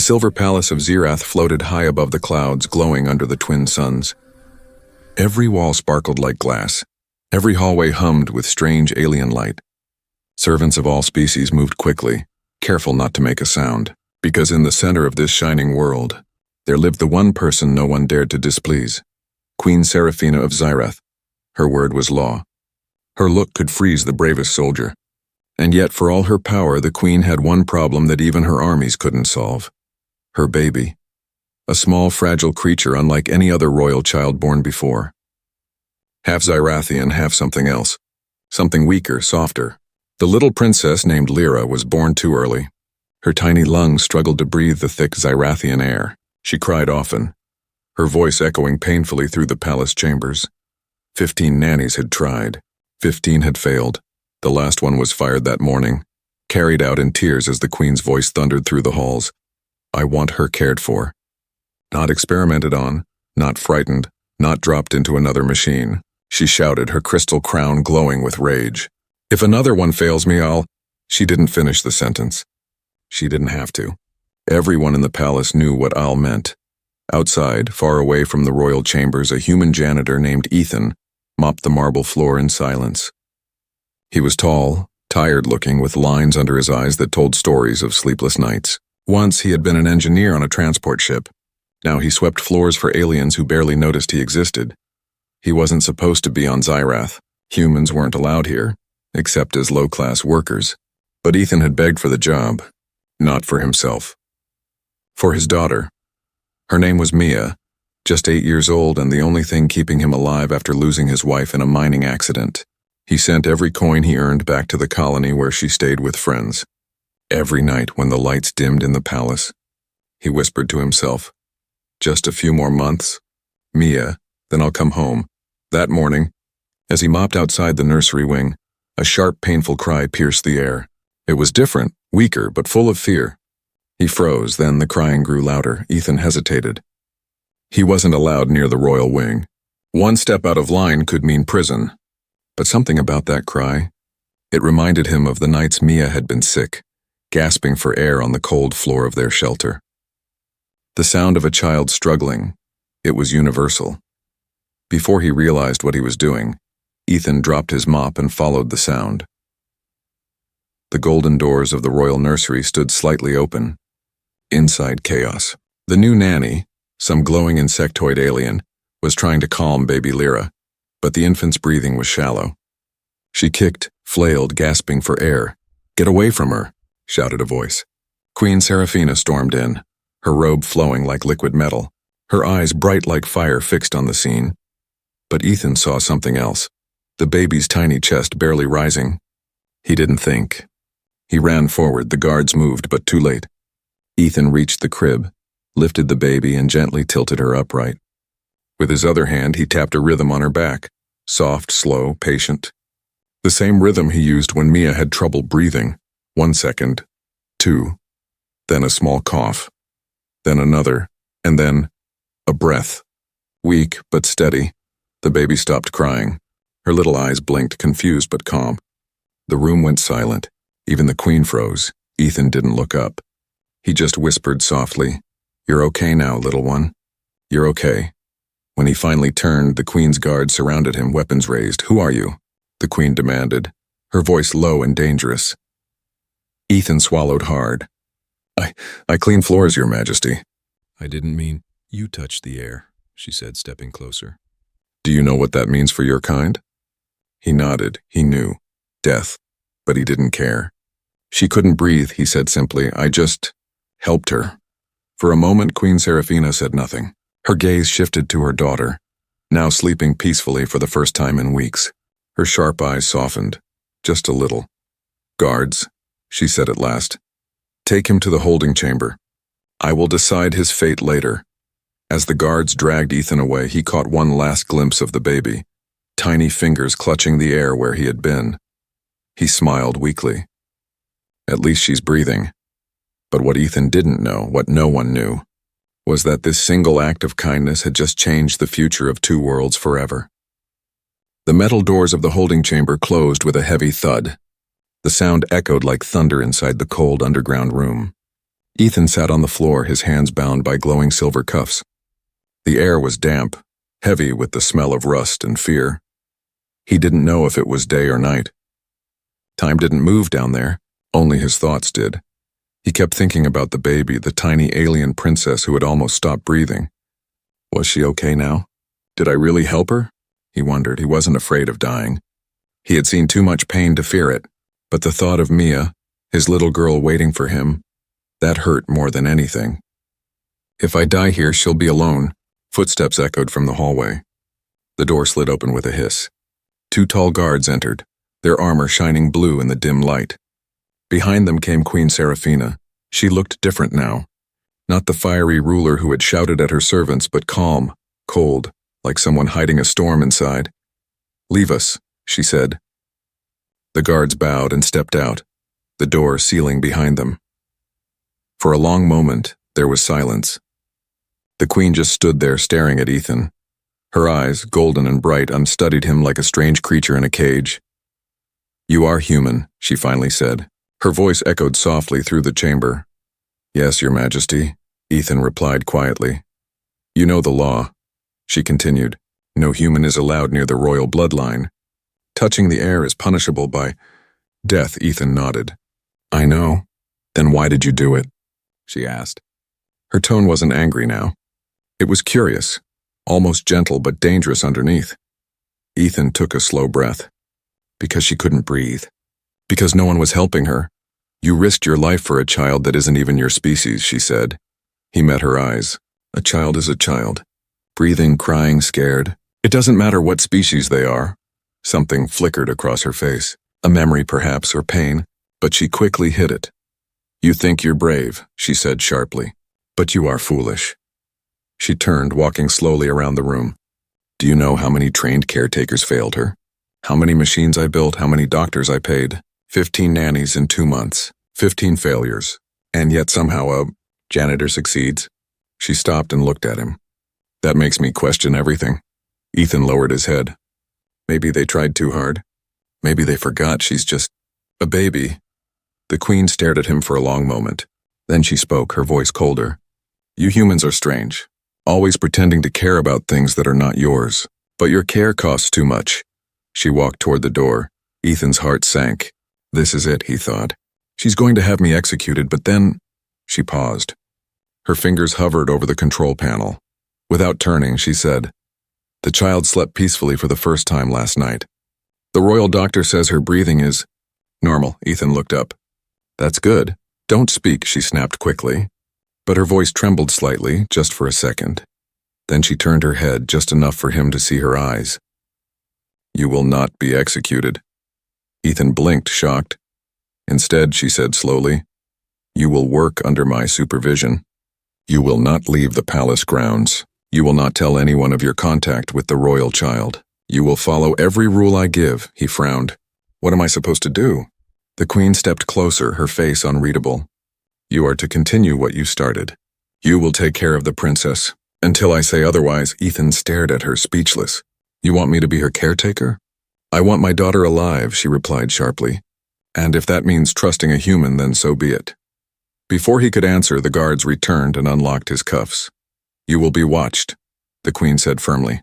The silver palace of Zirath floated high above the clouds, glowing under the twin suns. Every wall sparkled like glass. Every hallway hummed with strange alien light. Servants of all species moved quickly, careful not to make a sound, because in the center of this shining world, there lived the one person no one dared to displease, Queen Seraphina of Zirath. Her word was law. Her look could freeze the bravest soldier. And yet, for all her power, the queen had one problem that even her armies couldn't solve. Her baby. A small, fragile creature unlike any other royal child born before. Half Zirathian, half something else. Something weaker, softer. The little princess named Lyra was born too early. Her tiny lungs struggled to breathe the thick Zirathian air. She cried often, her voice echoing painfully through the palace chambers. 15 nannies had tried. 15 had failed. The last one was fired that morning, carried out in tears as the queen's voice thundered through the halls. I want her cared for. Not experimented on, not frightened, not dropped into another machine. She shouted, her crystal crown glowing with rage. If another one fails me, I'll... She didn't finish the sentence. She didn't have to. Everyone in the palace knew what I'll meant. Outside, far away from the royal chambers, a human janitor named Ethan mopped the marble floor in silence. He was tall, tired-looking, with lines under his eyes that told stories of sleepless nights. Once he had been an engineer on a transport ship. Now he swept floors for aliens who barely noticed he existed. He wasn't supposed to be on Zirath. Humans weren't allowed here, except as low-class workers. But Ethan had begged for the job, not for himself. For his daughter. Her name was Mia, just 8 years old and the only thing keeping him alive after losing his wife in a mining accident. He sent every coin he earned back to the colony where she stayed with friends. Every night when the lights dimmed in the palace, he whispered to himself, just a few more months, Mia, then I'll come home. That morning, as he mopped outside the nursery wing, a sharp, painful cry pierced the air. It was different, weaker, but full of fear. He froze, then the crying grew louder. Ethan hesitated. He wasn't allowed near the royal wing. One step out of line could mean prison. But something about that cry, it reminded him of the nights Mia had been sick, gasping for air on the cold floor of their shelter. The sound of a child struggling, it was universal. Before he realized what he was doing, Ethan dropped his mop and followed the sound. The golden doors of the royal nursery stood slightly open. Inside, chaos. The new nanny, some glowing insectoid alien, was trying to calm baby Lyra, but the infant's breathing was shallow. She kicked, flailed, gasping for air. Get away from her, shouted a voice. Queen Seraphina stormed in, her robe flowing like liquid metal, her eyes bright like fire fixed on the scene. But Ethan saw something else, the baby's tiny chest barely rising. He didn't think. He ran forward, the guards moved, but too late. Ethan reached the crib, lifted the baby and gently tilted her upright. With his other hand, he tapped a rhythm on her back, soft, slow, patient. The same rhythm he used when Mia had trouble breathing. 1 second, 2, then a small cough, then another, and then a breath. Weak but steady, the baby stopped crying. Her little eyes blinked, confused but calm. The room went silent. Even the queen froze. Ethan didn't look up. He just whispered softly, "You're okay now, little one. You're okay." When he finally turned, the queen's guards surrounded him, weapons raised. "Who are you?" the queen demanded, her voice low and dangerous. Ethan swallowed hard. I clean floors, Your Majesty." "I didn't mean..." "You touched the air," she said, stepping closer. "Do you know what that means for your kind?" He nodded. He knew. Death. But he didn't care. "She couldn't breathe," he said simply. "I just helped her." For a moment, Queen Seraphina said nothing. Her gaze shifted to her daughter, now sleeping peacefully for the first time in weeks. Her sharp eyes softened, just a little. "Guards," she said at last, "take him to the holding chamber. I will decide his fate later." As the guards dragged Ethan away, he caught one last glimpse of the baby, tiny fingers clutching the air where he had been. He smiled weakly. At least she's breathing. But what Ethan didn't know, what no one knew, was that this single act of kindness had just changed the future of two worlds forever. The metal doors of the holding chamber closed with a heavy thud. The sound echoed like thunder inside the cold underground room. Ethan sat on the floor, his hands bound by glowing silver cuffs. The air was damp, heavy with the smell of rust and fear. He didn't know if it was day or night. Time didn't move down there, only his thoughts did. He kept thinking about the baby, the tiny alien princess who had almost stopped breathing. Was she okay now? Did I really help her? He wondered. He wasn't afraid of dying. He had seen too much pain to fear it, but the thought of Mia, his little girl waiting for him, that hurt more than anything. If I die here, she'll be alone. Footsteps echoed from the hallway. The door slid open with a hiss. 2 tall guards entered, their armor shining blue in the dim light. Behind them came Queen Seraphina. She looked different now. Not the fiery ruler who had shouted at her servants, but calm, cold, like someone hiding a storm inside. "Leave us," she said. The guards bowed and stepped out, the door sealing behind them. For a long moment, there was silence. The queen just stood there staring at Ethan. Her eyes, golden and bright, unstudied him like a strange creature in a cage. "You are human," she finally said. Her voice echoed softly through the chamber. "Yes, Your Majesty," Ethan replied quietly. "You know the law," she continued. "No human is allowed near the royal bloodline. Touching the heir is punishable by death." Ethan nodded. "I know. Then why did you do it?" she asked. Her tone wasn't angry now. It was curious, almost gentle but dangerous underneath. Ethan took a slow breath. "Because she couldn't breathe. Because no one was helping her. You risked your life for a child that isn't even your species," she said. He met her eyes. "A child is a child. Breathing, crying, scared. It doesn't matter what species they are." Something flickered across her face. A memory perhaps, or pain, but she quickly hid it. "You think you're brave," she said sharply, "but you are foolish." She turned, walking slowly around the room. "Do you know how many trained caretakers failed her? How many machines I built, how many doctors I paid? 15 nannies in 2 months, 15 failures. And yet somehow a janitor succeeds." She stopped and looked at him. "That makes me question everything." Ethan lowered his head. "Maybe they tried too hard. Maybe they forgot she's just a baby." The queen stared at him for a long moment. Then she spoke, her voice colder. "You humans are strange, always pretending to care about things that are not yours. But your care costs too much." She walked toward the door. Ethan's heart sank. This is it, he thought. She's going to have me executed, but then... She paused. Her fingers hovered over the control panel. Without turning, she said, "The child slept peacefully for the first time last night. The royal doctor says her breathing is normal." Ethan looked up. "That's good. Don't speak," she snapped quickly. But her voice trembled slightly, just for a second. Then she turned her head just enough for him to see her eyes. "You will not be executed." Ethan blinked, shocked. "Instead," she said slowly, "you will work under my supervision. You will not leave the palace grounds. You will not tell anyone of your contact with the royal child. You will follow every rule I give." He frowned. "What am I supposed to do?" The queen stepped closer, her face unreadable. "You are to continue what you started. You will take care of the princess. Until I say otherwise." Ethan stared at her, speechless. "You want me to be her caretaker?" "I want my daughter alive," she replied sharply. "And if that means trusting a human, then so be it." Before he could answer, the guards returned and unlocked his cuffs. "You will be watched," the queen said firmly.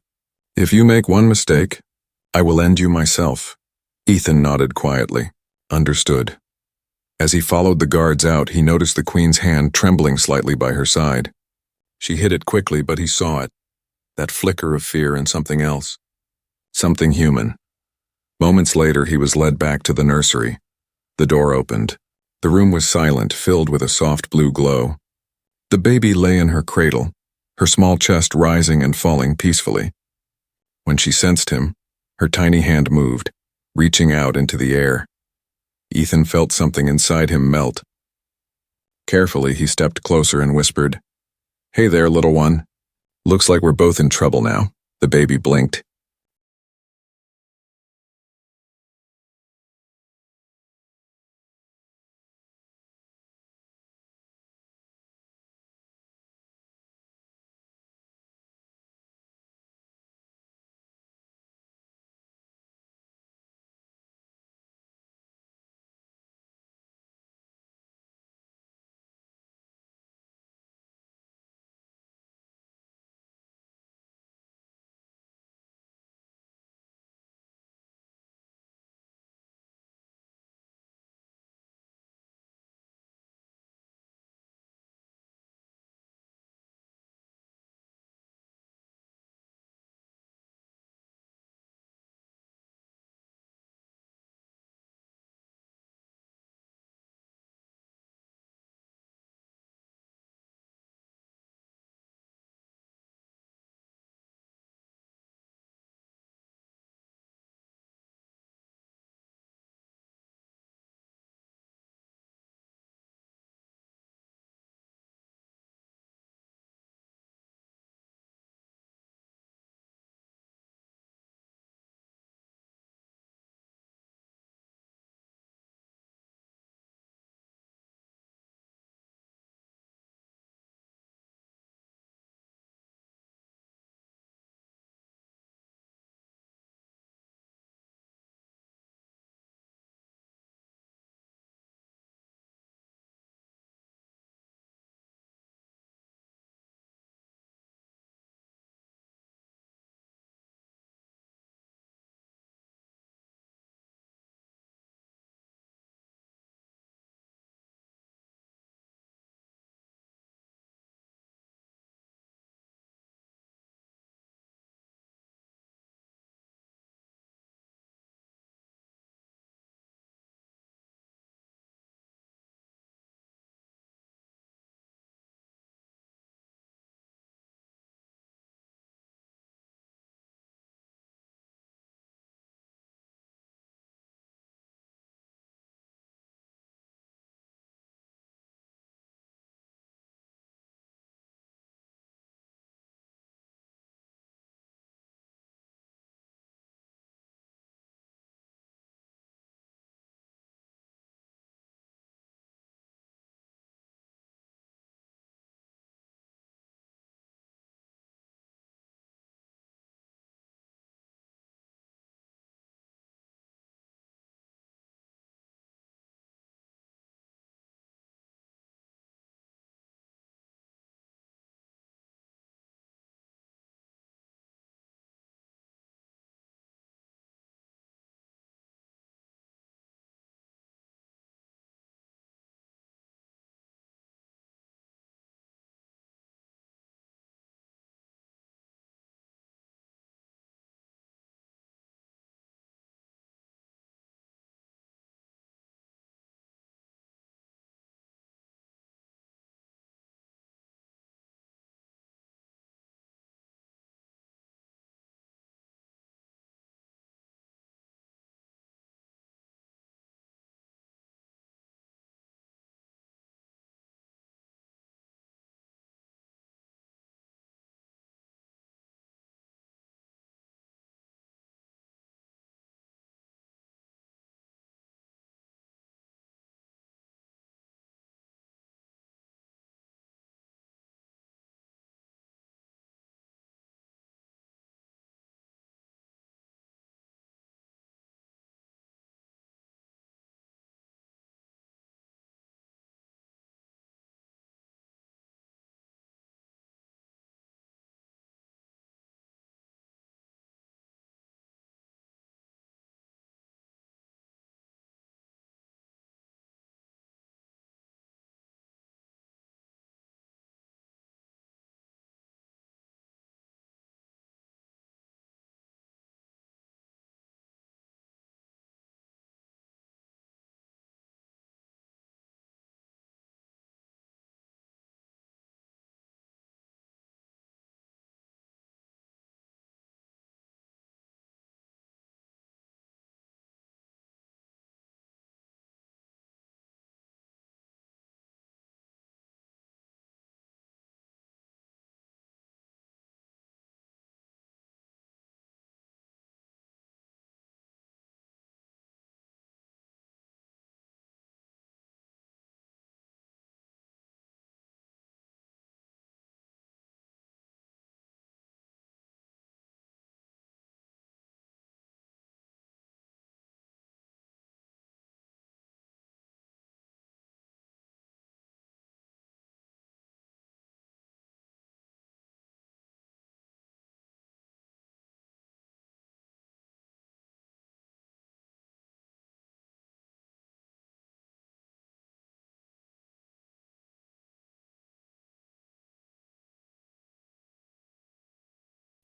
"If you make one mistake, I will end you myself." Ethan nodded quietly. Understood. As he followed the guards out, he noticed the queen's hand trembling slightly by her side. She hid it quickly, but he saw it. That flicker of fear and something else. Something human. Moments later, he was led back to the nursery. The door opened. The room was silent, filled with a soft blue glow. The baby lay in her cradle, her small chest rising and falling peacefully. When she sensed him, her tiny hand moved, reaching out into the air. Ethan felt something inside him melt. Carefully, he stepped closer and whispered, "Hey there, little one. Looks like we're both in trouble now." The baby blinked.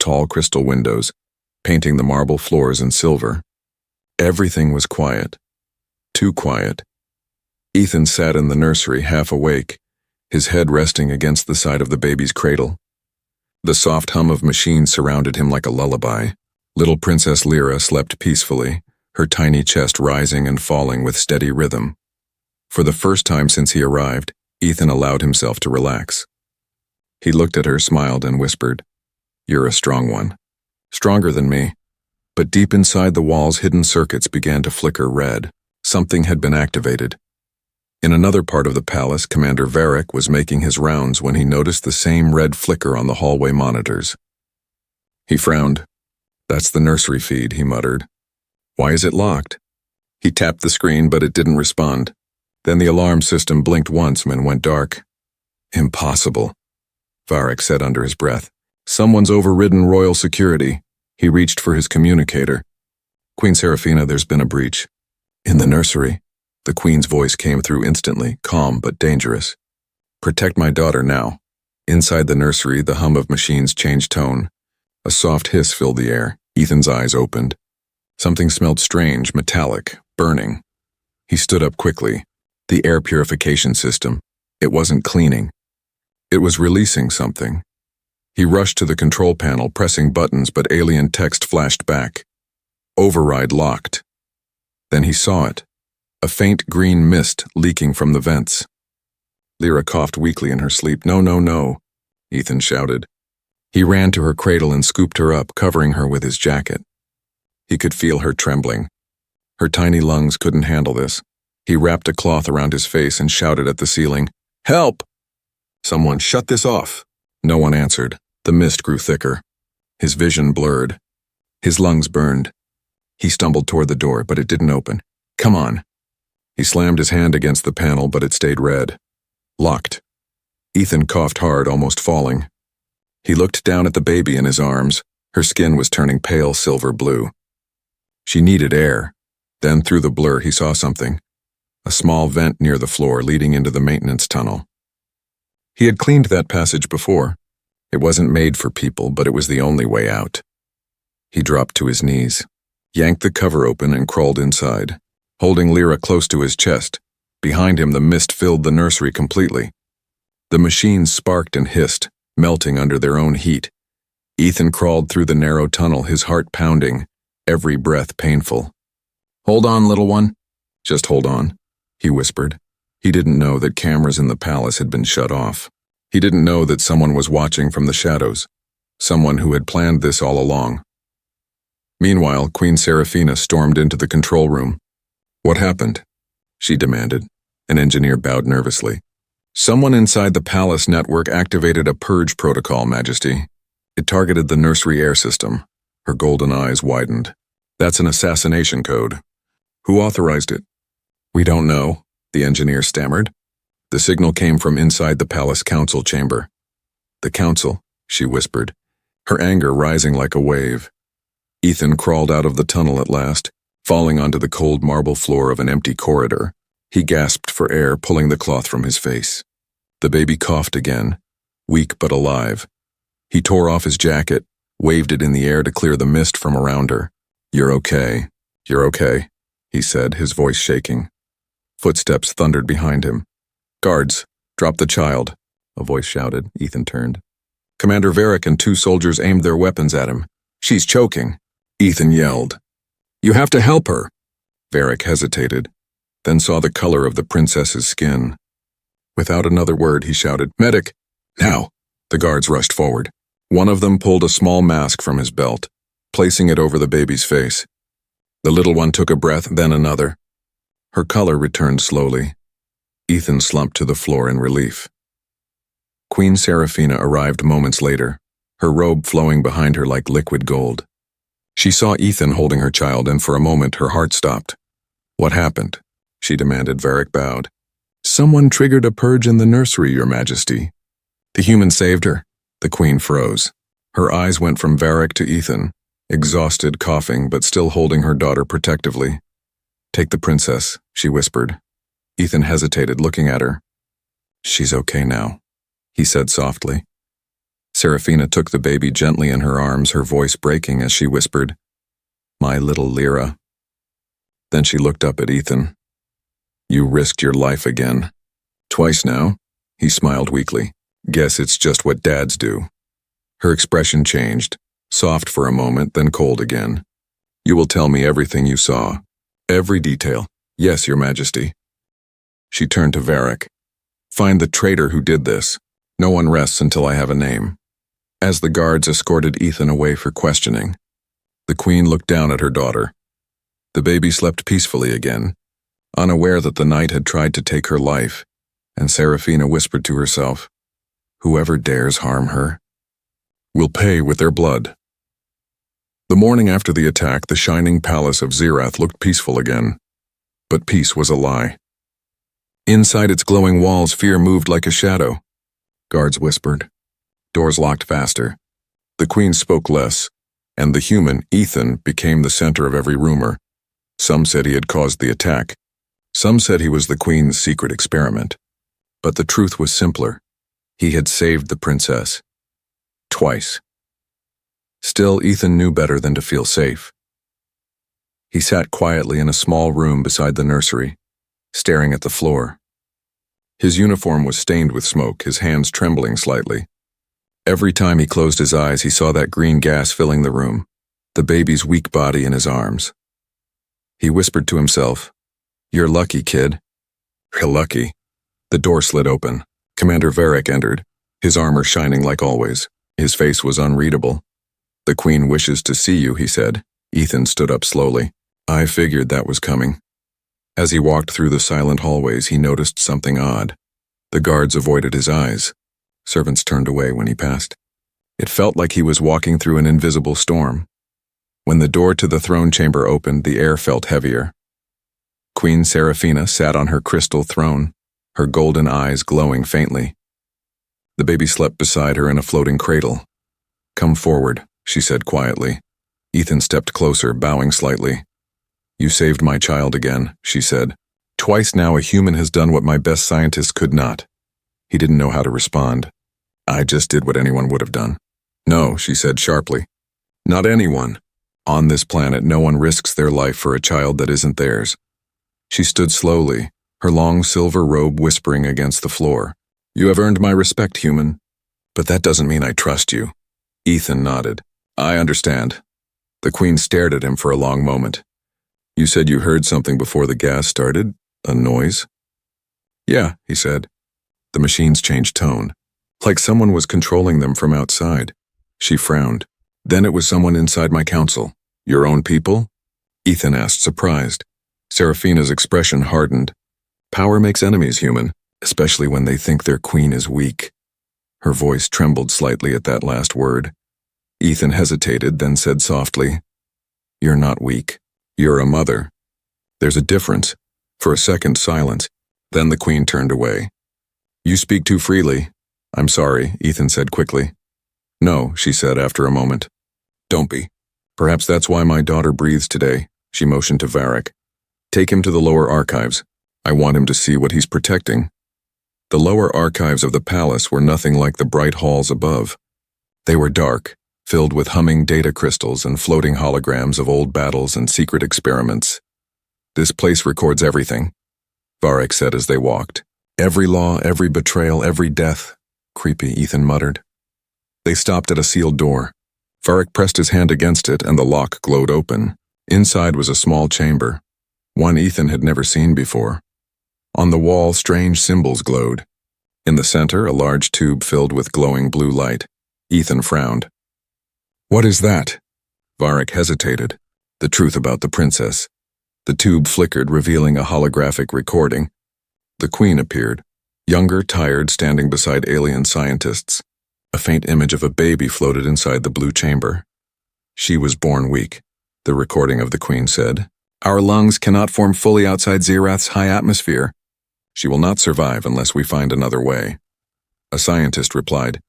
tall crystal windows, painting the marble floors in silver. Everything was quiet. Too quiet. Ethan sat in the nursery, half awake, his head resting against the side of the baby's cradle. The soft hum of machines surrounded him like a lullaby. Little Princess Lyra slept peacefully, her tiny chest rising and falling with steady rhythm. For the first time since he arrived, Ethan allowed himself to relax. He looked at her, smiled, and whispered, "You're a strong one. Stronger than me." But deep inside the walls, hidden circuits began to flicker red. Something had been activated. In another part of the palace, Commander Varric was making his rounds when he noticed the same red flicker on the hallway monitors. He frowned. "That's the nursery feed," he muttered. "Why is it locked?" He tapped the screen, but it didn't respond. Then the alarm system blinked once and went dark. "Impossible," Varric said under his breath. "Someone's overridden royal security." He reached for his communicator. "Queen Serafina, there's been a breach." "In the nursery?" The Queen's voice came through instantly, calm but dangerous. "Protect my daughter now." Inside the nursery, the hum of machines changed tone. A soft hiss filled the air. Ethan's eyes opened. Something smelled strange, metallic, burning. He stood up quickly. The air purification system. It wasn't cleaning. It was releasing something. He rushed to the control panel, pressing buttons, but alien text flashed back. "Override locked." Then he saw it. A faint green mist leaking from the vents. Lyra coughed weakly in her sleep. "No, no, no," Ethan shouted. He ran to her cradle and scooped her up, covering her with his jacket. He could feel her trembling. Her tiny lungs couldn't handle this. He wrapped a cloth around his face and shouted at the ceiling, "Help! Someone shut this off." No one answered. The mist grew thicker. His vision blurred. His lungs burned. He stumbled toward the door, but it didn't open. "Come on." He slammed his hand against the panel, but it stayed red. Locked. Ethan coughed hard, almost falling. He looked down at the baby in his arms. Her skin was turning pale silver blue. She needed air. Then through the blur he saw something. A small vent near the floor leading into the maintenance tunnel. He had cleaned that passage before. It wasn't made for people, but it was the only way out. He dropped to his knees, yanked the cover open, and crawled inside, holding Lyra close to his chest. Behind him, the mist filled the nursery completely. The machines sparked and hissed, melting under their own heat. Ethan crawled through the narrow tunnel, his heart pounding, every breath painful. "Hold on, little one." "Just hold on," he whispered. He didn't know that cameras in the palace had been shut off. He didn't know that someone was watching from the shadows, someone who had planned this all along. Meanwhile, Queen Serafina stormed into the control room. "What happened?" she demanded. An engineer bowed nervously. "Someone inside the palace network activated a purge protocol, Majesty. It targeted the nursery air system." Her golden eyes widened. "That's an assassination code. Who authorized it?" "We don't know," the engineer stammered. The signal came from inside the palace council chamber. "The council," she whispered, her anger rising like a wave. Ethan crawled out of the tunnel at last, falling onto the cold marble floor of an empty corridor. He gasped for air, pulling the cloth from his face. The baby coughed again, weak but alive. He tore off his jacket, waved it in the air to clear the mist from around her. "You're okay. You're okay," he said, his voice shaking. Footsteps thundered behind him. "Guards, drop the child," a voice shouted. Ethan turned. Commander Varric and 2 soldiers aimed their weapons at him. "She's choking," Ethan yelled. "You have to help her." Varric hesitated, then saw the color of the princess's skin. Without another word, he shouted, "Medic, now!" The guards rushed forward. One of them pulled a small mask from his belt, placing it over the baby's face. The little one took a breath, then another. Her color returned slowly. Ethan slumped to the floor in relief. Queen Serafina arrived moments later, her robe flowing behind her like liquid gold. She saw Ethan holding her child, and for a moment her heart stopped. "What happened?" she demanded. Varric bowed. "Someone triggered a purge in the nursery, Your Majesty." "The human saved her." The Queen froze. Her eyes went from Varric to Ethan, exhausted, coughing, but still holding her daughter protectively. "Take the princess," she whispered. Ethan hesitated, looking at her. "She's okay now," he said softly. Serafina took the baby gently in her arms, her voice breaking as she whispered, "My little Lyra." Then she looked up at Ethan. "You risked your life again. Twice now." He smiled weakly. "Guess it's just what dads do." Her expression changed, soft for a moment, then cold again. "You will tell me everything you saw. Every detail." "Yes, Your Majesty." She turned to Varric. "Find the traitor who did this. No one rests until I have a name." As the guards escorted Ethan away for questioning, the Queen looked down at her daughter. The baby slept peacefully again, unaware that the night had tried to take her life, and Serafina whispered to herself, "Whoever dares harm her will pay with their blood." The morning after the attack, the shining palace of Zirath looked peaceful again. But peace was a lie. Inside its glowing walls, fear moved like a shadow. Guards whispered. Doors locked faster. The Queen spoke less, and the human, Ethan, became the center of every rumor. Some said he had caused the attack. Some said he was the Queen's secret experiment. But the truth was simpler. He had saved the princess. Twice. Still, Ethan knew better than to feel safe. He sat quietly in a small room beside the nursery, staring at the floor. His uniform was stained with smoke, his hands trembling slightly. Every time he closed his eyes, he saw that green gas filling the room, the baby's weak body in his arms. He whispered to himself, "You're lucky, kid." "You're lucky." The door slid open. Commander Varric entered, his armor shining like always. His face was unreadable. "The Queen wishes to see you," he said. Ethan stood up slowly. "I figured that was coming." As he walked through the silent hallways, he noticed something odd. The guards avoided his eyes. Servants turned away when he passed. It felt like he was walking through an invisible storm. When the door to the throne chamber opened, the air felt heavier. Queen Serafina sat on her crystal throne, her golden eyes glowing faintly. The baby slept beside her in a floating cradle. "Come forward," she said quietly. Ethan stepped closer, bowing slightly. "You saved my child again," she said. "Twice now a human has done what my best scientists could not." He didn't know how to respond. "I just did what anyone would have done." "No," she said sharply. "Not anyone. On this planet, no one risks their life for a child that isn't theirs." She stood slowly, her long silver robe whispering against the floor. "You have earned my respect, human. But that doesn't mean I trust you." Ethan nodded. "I understand." The Queen stared at him for a long moment. "You said you heard something before the gas started? A noise?" "Yeah," he said. The machines changed tone, like someone was controlling them from outside. She frowned. "Then it was someone inside my council." "Your own people?" Ethan asked, surprised. Serafina's expression hardened. "Power makes enemies, human, especially when they think their queen is weak." Her voice trembled slightly at that last word. Ethan hesitated, then said softly, "You're not weak. You're a mother. There's a difference." For a second, silence. Then the Queen turned away. "You speak too freely." "I'm sorry," Ethan said quickly. "No," she said after a moment. "Don't be. Perhaps that's why my daughter breathes today." She motioned to Varric. "Take him to the lower archives. I want him to see what he's protecting." The lower archives of the palace were nothing like the bright halls above. They were dark, filled with humming data crystals and floating holograms of old battles and secret experiments. "This place records everything," Varric said as they walked. "Every law, every betrayal, every death," creepy Ethan muttered. They stopped at a sealed door. Varric pressed his hand against it and the lock glowed open. Inside was a small chamber, one Ethan had never seen before. On the wall, strange symbols glowed. In the center, a large tube filled with glowing blue light. Ethan frowned. "What is that?" Varric hesitated. The truth about the princess. The tube flickered, revealing a holographic recording. The Queen appeared, younger, tired, standing beside alien scientists. A faint image of a baby floated inside the blue chamber. "She was born weak," the recording of the Queen said. "Our lungs cannot form fully outside Zirath's high atmosphere. She will not survive unless we find another way." A scientist replied,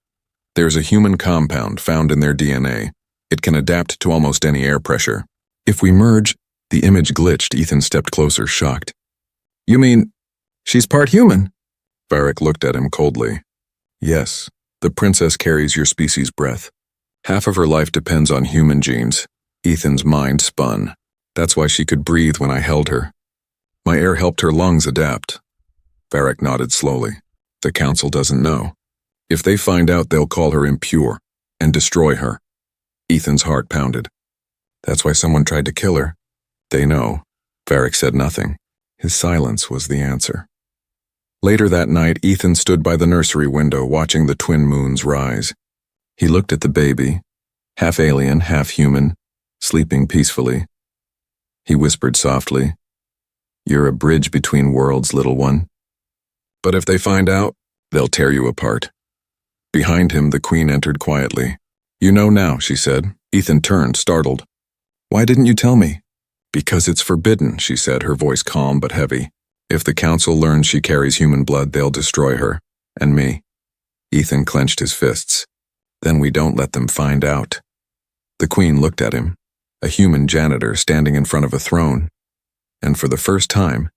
"There's a human compound found in their DNA. It can adapt to almost any air pressure. If we merge..." The image glitched. Ethan stepped closer, shocked. "You mean she's part human?" Varric looked at him coldly. "Yes, The princess carries your species' breath. Half of her life depends on human genes. Ethan's mind spun. That's why she could breathe when I held her. My air helped her lungs adapt. Varric nodded slowly. The council doesn't know. If they find out, they'll call her impure and destroy her. Ethan's heart pounded. That's why someone tried to kill her. They know. Varric said nothing. His silence was the answer. Later that night, Ethan stood by the nursery window watching the twin moons rise. He looked at the baby, half alien, half human, sleeping peacefully. He whispered softly, "You're a bridge between worlds, little one. But if they find out, they'll tear you apart." Behind him, the queen entered quietly. "You know now," she said. Ethan turned, startled. "Why didn't you tell me?" "Because it's forbidden," she said, her voice calm but heavy. "If the council learns she carries human blood, they'll destroy her. And me." Ethan clenched his fists. "Then we don't let them find out." The queen looked at him, a human janitor standing in front of a throne. And for the first time,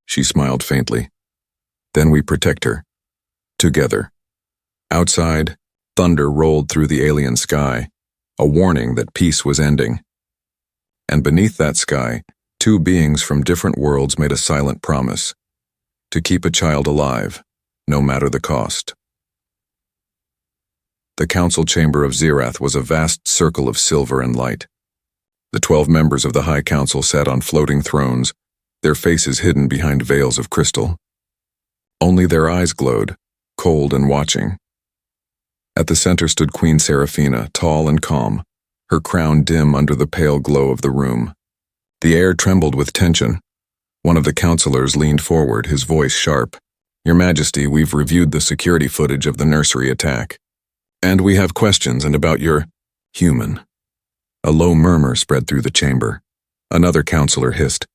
she smiled faintly. "Then we protect her. Together." Outside, thunder rolled through the alien sky, a warning that peace was ending. And beneath that sky, two beings from different worlds made a silent promise to keep a child alive, no matter the cost. The council chamber of Zirath was a vast circle of silver and light. The 12 members of the High Council sat on floating thrones, their faces hidden behind veils of crystal. Only their eyes glowed, cold and watching. At the center stood Queen Seraphina, tall and calm, her crown dim under the pale glow of the room. The air trembled with tension. One of the counselors leaned forward, his voice sharp. "Your Majesty, we've reviewed the security footage of the nursery attack. And we have questions about your human." A low murmur spread through the chamber. Another counselor hissed,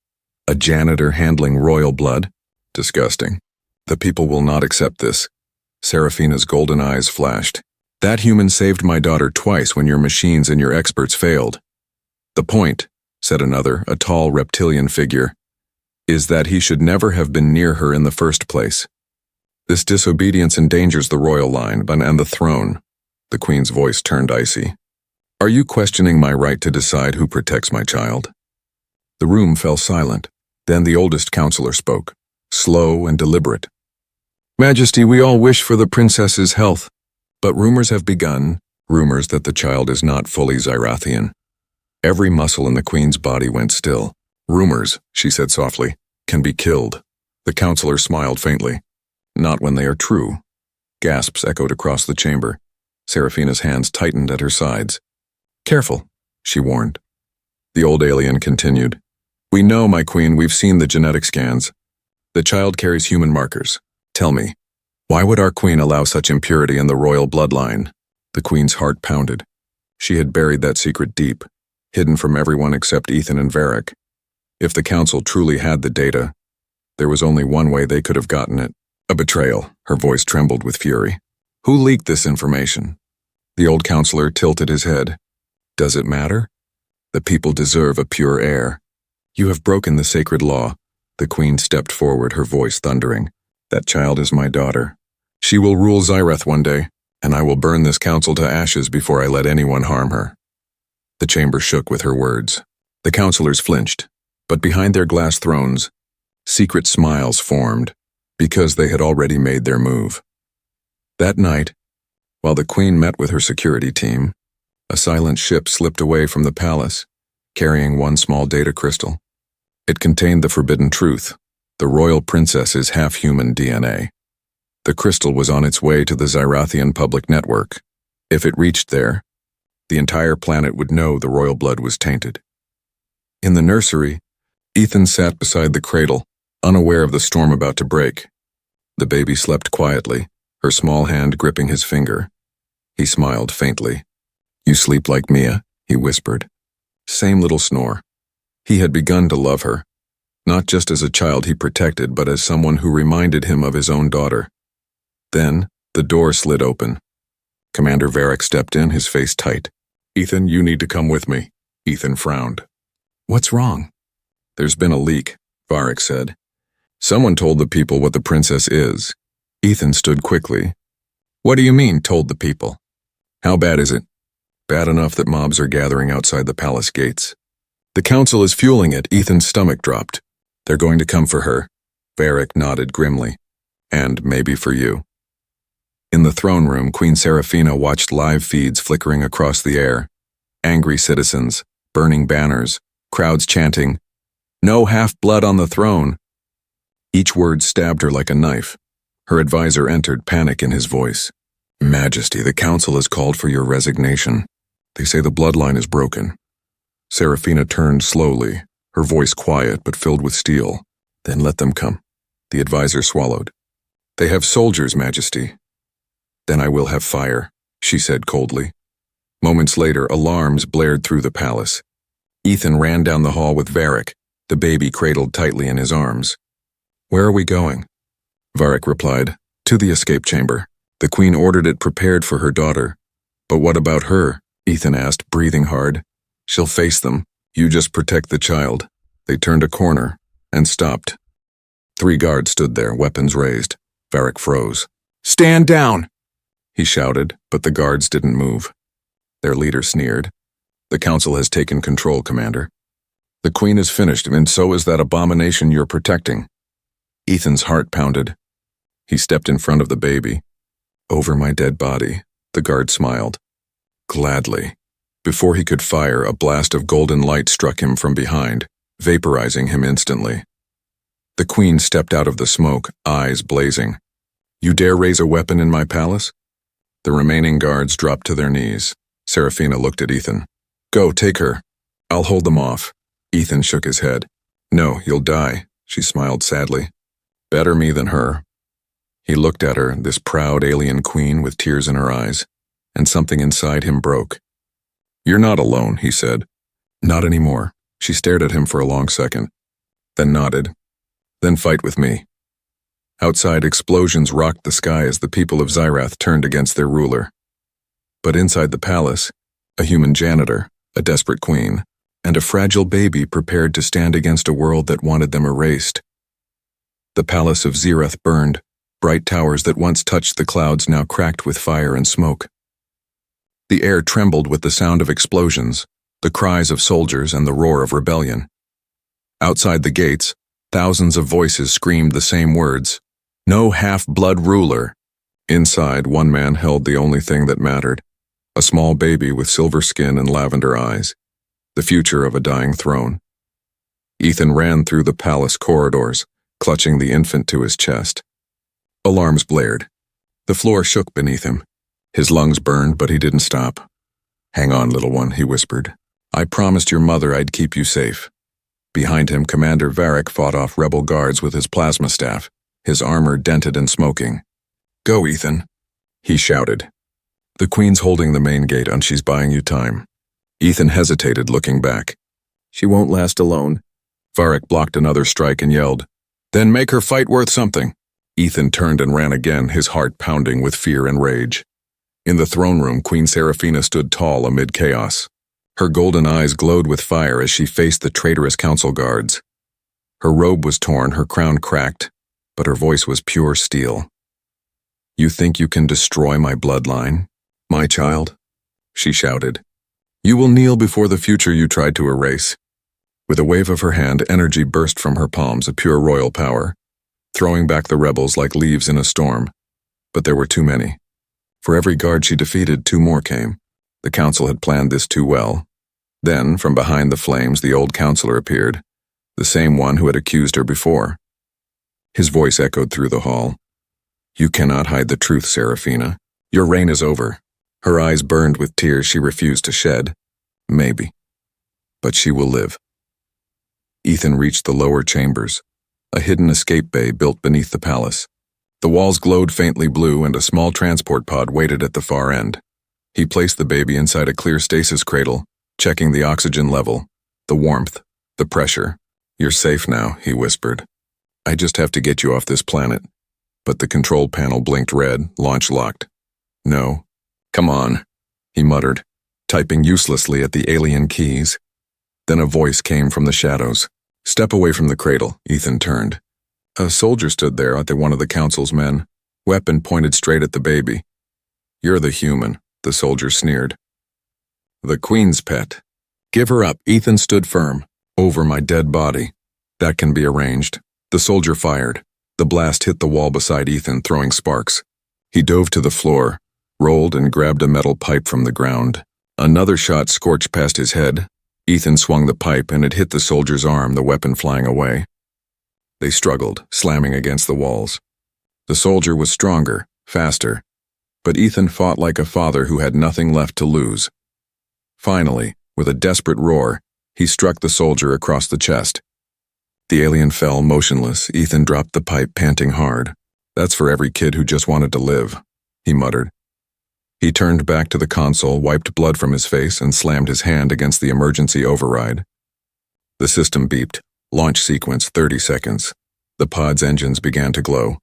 "A janitor handling royal blood? Disgusting. The people will not accept this." Seraphina's golden eyes flashed. "That human saved my daughter twice when your machines and your experts failed." "The point," said another, a tall reptilian figure, "is that he should never have been near her in the first place. This disobedience endangers the royal line and the throne." The queen's voice turned icy. "Are you questioning my right to decide who protects my child?" The room fell silent. Then the oldest counselor spoke, slow and deliberate. "Majesty, we all wish for the princess's health, but rumors have begun, rumors that the child is not fully Zyrathian." Every muscle in the queen's body went still. "Rumors," she said softly, "can be killed." The counselor smiled faintly. "Not when they are true." Gasps echoed across the chamber. Seraphina's hands tightened at her sides. "Careful," she warned. The old alien continued. "We know, my queen, we've seen the genetic scans. The child carries human markers. Tell me, why would our queen allow such impurity in the royal bloodline?" The queen's heart pounded. She had buried that secret deep, hidden from everyone except Ethan and Varric. If the council truly had the data, there was only one way they could have gotten it. A betrayal. Her voice trembled with fury. "Who leaked this information?" The old counselor tilted his head. "Does it matter? The people deserve a pure heir. You have broken the sacred law." The queen stepped forward, her voice thundering. "That child is my daughter. She will rule Zirath one day, and I will burn this council to ashes before I let anyone harm her." The chamber shook with her words. The counselors flinched, but behind their glass thrones, secret smiles formed, because they had already made their move. That night, while the queen met with her security team, a silent ship slipped away from the palace, carrying one small data crystal. It contained the forbidden truth, the royal princess's half-human DNA. The crystal was on its way to the Zyrathian public network. If it reached there, the entire planet would know the royal blood was tainted. In the nursery, Ethan sat beside the cradle, unaware of the storm about to break. The baby slept quietly, her small hand gripping his finger. He smiled faintly. "You sleep like Mia," he whispered. Same little snore. He had begun to love her, not just as a child he protected, but as someone who reminded him of his own daughter. Then, the door slid open. Commander Varric stepped in, his face tight. "Ethan, you need to come with me." Ethan frowned. "What's wrong?" "There's been a leak," Varric said. "Someone told the people what the princess is." Ethan stood quickly. What do you mean, told the people? How bad is it? Bad enough that mobs are gathering outside the palace gates. The council is fueling it. Ethan's stomach dropped. They're going to come for her. Varric nodded grimly. And maybe for you. In the throne room, Queen Seraphina watched live feeds flickering across the air. Angry citizens, burning banners, crowds chanting, "No half-blood on the throne." Each word stabbed her like a knife. Her advisor entered, panic in his voice. Majesty, the council has called for your resignation. They say the bloodline is broken. Seraphina turned slowly, her voice quiet but filled with steel. Then let them come. The advisor swallowed. They have soldiers, Majesty. Then I will have fire, she said coldly. Moments later, alarms blared through the palace. Ethan ran down the hall with Varric, the baby cradled tightly in his arms. Where are we going? Varric replied, to the escape chamber. The queen ordered it prepared for her daughter. But what about her? Ethan asked, breathing hard. She'll face them. You just protect the child. They turned a corner and stopped. 3 guards stood there, weapons raised. Varric froze. Stand down! He shouted, but the guards didn't move. Their leader sneered. The council has taken control, Commander. The queen is finished, and so is that abomination you're protecting. Ethan's heart pounded. He stepped in front of the baby. Over my dead body, the guard smiled. Gladly. Before he could fire, a blast of golden light struck him from behind, vaporizing him instantly. The queen stepped out of the smoke, eyes blazing. You dare raise a weapon in my palace? The remaining guards dropped to their knees. Seraphina looked at Ethan. Go, take her. I'll hold them off. Ethan shook his head. No, you'll die, she smiled sadly. Better me than her. He looked at her, this proud alien queen with tears in her eyes, and something inside him broke. You're not alone, he said. Not anymore. She stared at him for a long second, then nodded. Then fight with me. Outside, explosions rocked the sky as the people of Xyrath turned against their ruler. But inside the palace, a human janitor, a desperate queen, and a fragile baby prepared to stand against a world that wanted them erased. The palace of Xyrath burned, bright towers that once touched the clouds now cracked with fire and smoke. The air trembled with the sound of explosions, the cries of soldiers and the roar of rebellion. Outside the gates, thousands of voices screamed the same words, "No half-blood ruler." Inside, one man held the only thing that mattered, a small baby with silver skin and lavender eyes, the future of a dying throne. Ethan ran through the palace corridors, clutching the infant to his chest. Alarms blared. The floor shook beneath him. His lungs burned, but he didn't stop. Hang on, little one, he whispered. I promised your mother I'd keep you safe. Behind him, Commander Varric fought off rebel guards with his plasma staff, his armor dented and smoking. Go, Ethan, he shouted. The queen's holding the main gate and she's buying you time. Ethan hesitated, looking back. She won't last alone. Varric blocked another strike and yelled, Then make her fight worth something. Ethan turned and ran again, his heart pounding with fear and rage. In the throne room, Queen Seraphina stood tall amid chaos. Her golden eyes glowed with fire as she faced the traitorous council guards. Her robe was torn, her crown cracked, but her voice was pure steel. You think you can destroy my bloodline, my child? She shouted. You will kneel before the future you tried to erase. With a wave of her hand, energy burst from her palms, a pure royal power, throwing back the rebels like leaves in a storm. But there were too many. For every guard she defeated, 2 more came. The council had planned this too well. Then, from behind the flames, the old counselor appeared, the same one who had accused her before. His voice echoed through the hall. You cannot hide the truth, Seraphina. Your reign is over. Her eyes burned with tears she refused to shed. Maybe. But she will live. Ethan reached the lower chambers, a hidden escape bay built beneath the palace. The walls glowed faintly blue and a small transport pod waited at the far end. He placed the baby inside a clear stasis cradle, checking the oxygen level, the warmth, the pressure. You're safe now, he whispered. I just have to get you off this planet. But the control panel blinked red, launch locked. No. Come on, he muttered, typing uselessly at the alien keys. Then a voice came from the shadows. Step away from the cradle, Ethan turned. A soldier stood there, one of the council's men, weapon pointed straight at the baby. You're the human, the soldier sneered. The Queen's pet. Give her up, Ethan stood firm. Over my dead body. That can be arranged. The soldier fired. The blast hit the wall beside Ethan, throwing sparks. He dove to the floor, rolled and grabbed a metal pipe from the ground. Another shot scorched past his head. Ethan swung the pipe and it hit the soldier's arm, the weapon flying away. They struggled, slamming against the walls. The soldier was stronger, faster, but Ethan fought like a father who had nothing left to lose. Finally, with a desperate roar, he struck the soldier across the chest. The alien fell motionless. Ethan dropped the pipe, panting hard. That's for every kid who just wanted to live, he muttered. He turned back to the console, wiped blood from his face, and slammed his hand against the emergency override. The system beeped. Launch sequence 30 seconds. The pod's engines began to glow.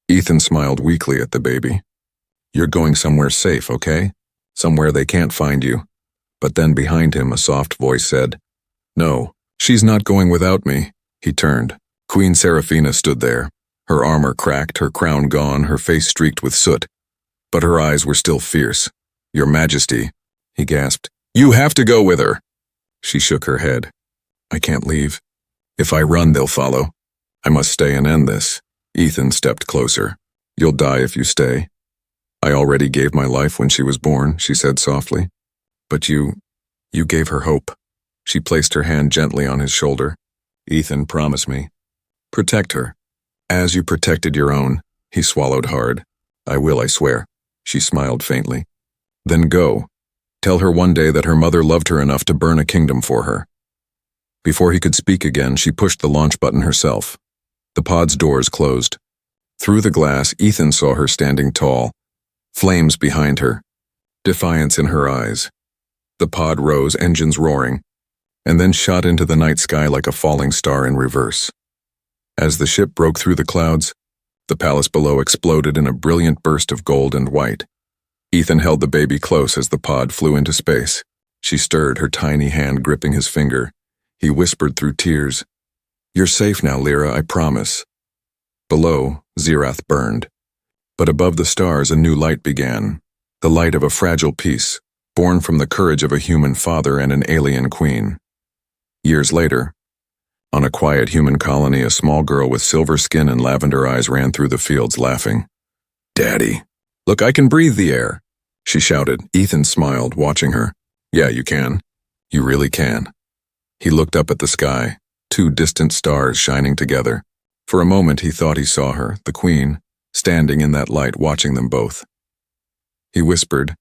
Ethan smiled weakly at the baby. You're going somewhere safe, okay? Somewhere they can't find you. But then behind him, a soft voice said, No, she's not going without me. He turned. Queen Seraphina stood there, her armor cracked, her crown gone, her face streaked with soot. But her eyes were still fierce. Your Majesty, he gasped. You have to go with her. She shook her head. I can't leave. If I run, they'll follow. I must stay and end this. Ethan stepped closer. You'll die if you stay. I already gave my life when she was born, she said softly. But you gave her hope. She placed her hand gently on his shoulder. Ethan, promise me. Protect her. As you protected your own. He swallowed hard. I will, I swear. She smiled faintly. Then go. Tell her one day that her mother loved her enough to burn a kingdom for her. Before he could speak again, she pushed the launch button herself. The pod's doors closed. Through the glass, Ethan saw her standing tall. Flames behind her. Defiance in her eyes. The pod rose, engines roaring, and then shot into the night sky like a falling star in reverse. As the ship broke through the clouds, the palace below exploded in a brilliant burst of gold and white. Ethan held the baby close as the pod flew into space. She stirred, her tiny hand gripping his finger. He whispered through tears, You're safe now, Lyra, I promise. Below, Zirath burned. But above the stars, a new light began, the light of a fragile peace, born from the courage of a human father and an alien queen. Years later, on a quiet human colony, a small girl with silver skin and lavender eyes ran through the fields laughing. Daddy, look, I can breathe the air, she shouted. Ethan smiled, watching her. Yeah, you can. You really can. He looked up at the sky, two distant stars shining together. For a moment he thought he saw her, the queen, standing in that light watching them both. He whispered,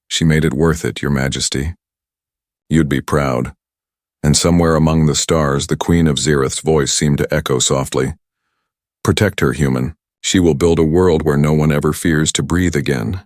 She made it worth it, Your Majesty. You'd be proud. And somewhere among the stars, the Queen of Zirath's voice seemed to echo softly. Protect her, human. She will build a world where no one ever fears to breathe again.